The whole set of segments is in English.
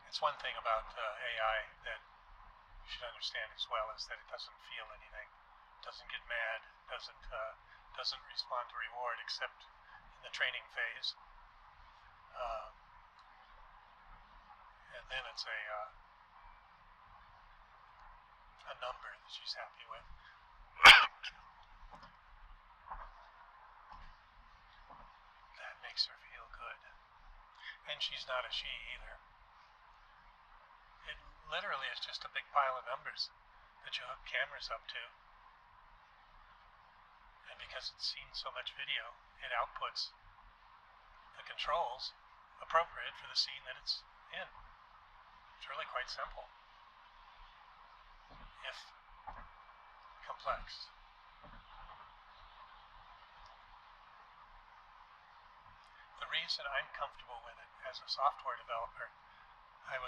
It's one thing about AI that you should understand as well, is that it doesn't feel anything, doesn't get mad, doesn't respond to reward except in the training phase, and then it's a number that she's happy with. That makes her feel good, and she's not a she either. It literally is just a big pile of numbers that you hook cameras up to. And because it's seen so much video, it outputs the controls appropriate for the scene that it's in. It's really quite simple, if complex. The reason I'm comfortable with it as a software developer, I've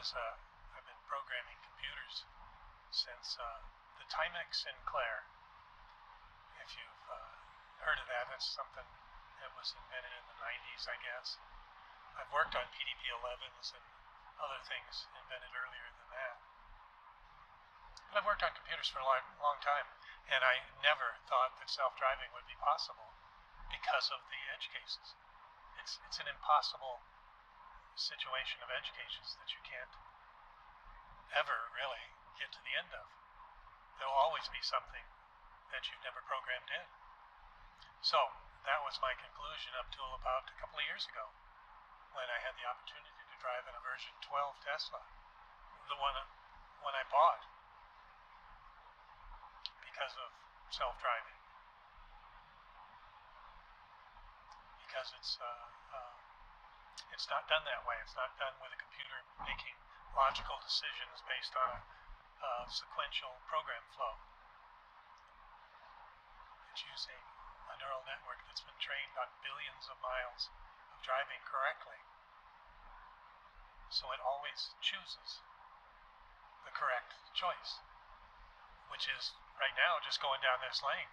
been programming computers since the Timex Sinclair. If you've heard of that, that's something that was invented in the 90s, I guess. I've worked on PDP-11s and other things invented earlier than that. But I've worked on computers for a long time, and I never thought that self-driving would be possible because of the edge cases. It's an impossible situation of edge cases that you can't ever really get to the end of. There will always be something that you've never programmed in. So that was my conclusion up till about a couple of years ago, when I had the opportunity to drive in a version 12 Tesla, the one I bought because of self-driving. Because it's not done that way. It's not done with a computer making logical decisions based on a sequential program flow. It's using a neural network that's been trained on billions of miles of driving correctly. So it always chooses the correct choice, which is right now just going down this lane.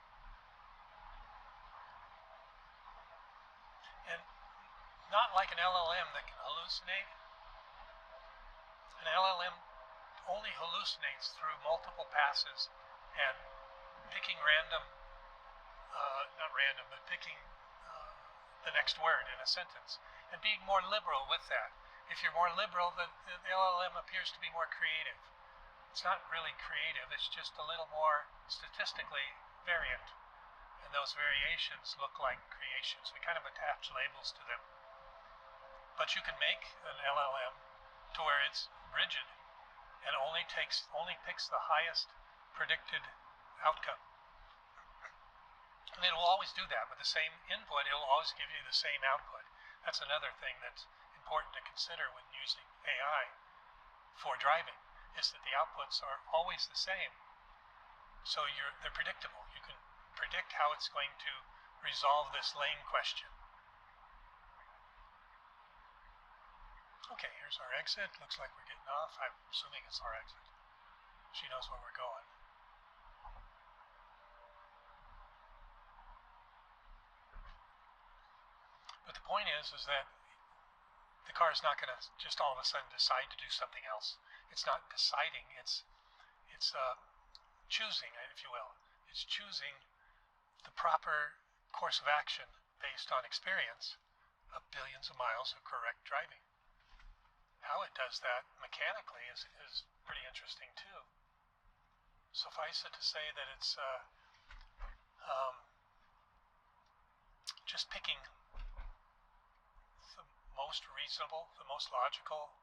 And not like an LLM that can hallucinate. An LLM only hallucinates through multiple passes and picking random, not random, but picking the next word in a sentence and being more liberal with that. If you're more liberal, the LLM appears to be more creative. It's not really creative, it's just a little more statistically variant. And those variations look like creations. We kind of attach labels to them. But you can make an LLM to where it's rigid and only picks the highest predicted outcome. And it will always do that with the same input. It will always give you the same output. That's another thing that's important to consider when using AI for driving, is that the outputs are always the same. So they're predictable. You can predict how it's going to resolve this lane question. Okay, here's our exit. Looks like we're getting off. I'm assuming it's our exit. She knows where we're going. But the point is that the car is not going to just all of a sudden decide to do something else. It's not deciding. It's choosing, if you will. It's choosing the proper course of action based on experience of billions of miles of correct driving. How it does that mechanically is pretty interesting too. Suffice it to say that it's just picking the most reasonable, the most logical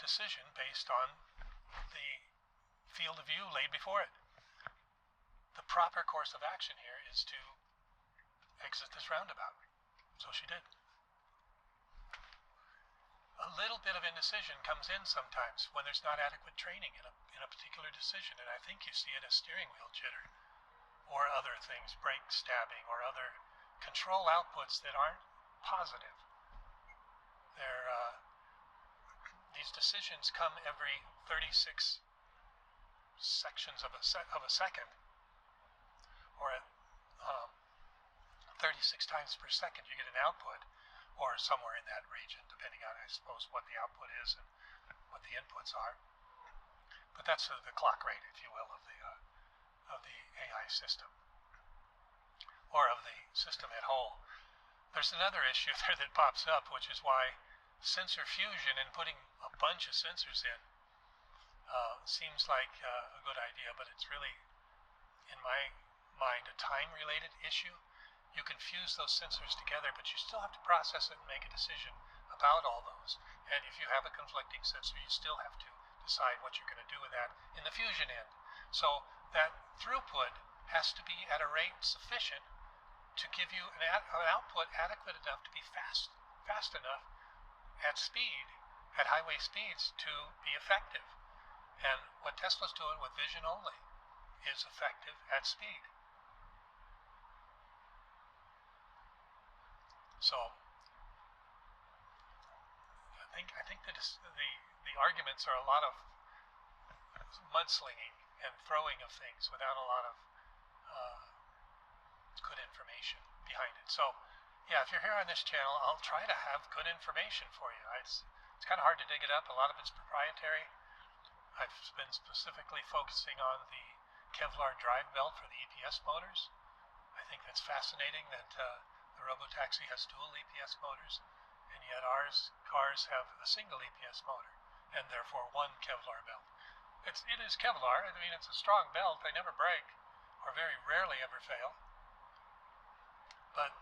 decision based on the field of view laid before it. The proper course of action here is to exit this roundabout. So she did. A little bit of indecision comes in sometimes when there's not adequate training in a particular decision, and I think you see it as steering wheel jitter or other things, brake stabbing or other control outputs that aren't positive. These decisions come every 36 sections of a second, or at 36 times per second you get an output, or somewhere in that region, depending on, I suppose, what the output is and what inputs are. But that's the clock rate, if you will, of the AI system, or of the system at whole. There's another issue there that pops up, which is why sensor fusion and putting a bunch of sensors in seems like a good idea, but it's really, in my mind, a time-related issue. You can fuse those sensors together, but you still have to process it and make a decision about all those. And if you have a conflicting sensor, you still have to decide what you're going to do with that in the fusion end. So that throughput has to be at a rate sufficient to give you an output adequate enough to be fast enough at speed, at highway speeds, to be effective. And what Tesla's doing with vision only is effective at speed. So I think that the arguments are a lot of mudslinging and throwing of things without a lot of good information behind it. So yeah, if you're here on this channel, I'll try to have good information for you. It's kind of hard to dig it up. A lot of it's proprietary. I've been specifically focusing on the Kevlar drive belt for the EPS motors. I think that's fascinating that the Robotaxi has dual EPS motors, and yet cars have a single EPS motor, and therefore one Kevlar belt. It is Kevlar. I mean, it's a strong belt. They never break, or very rarely ever fail. But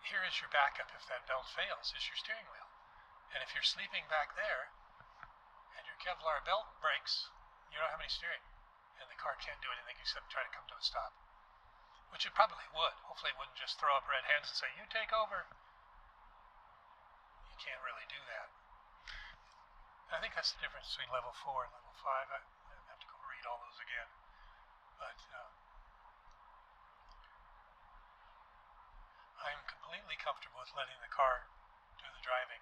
here is your backup if that belt fails, is your steering wheel. And if you're sleeping back there, and your Kevlar belt breaks, you don't have any steering, and the car can't do anything except try to come to a stop. Which it probably would. Hopefully it wouldn't just throw up red hands and say, you take over. You can't really do that. I think that's the difference between level 4 and level 5. I have to go read all those again. But I'm completely comfortable with letting the car do the driving.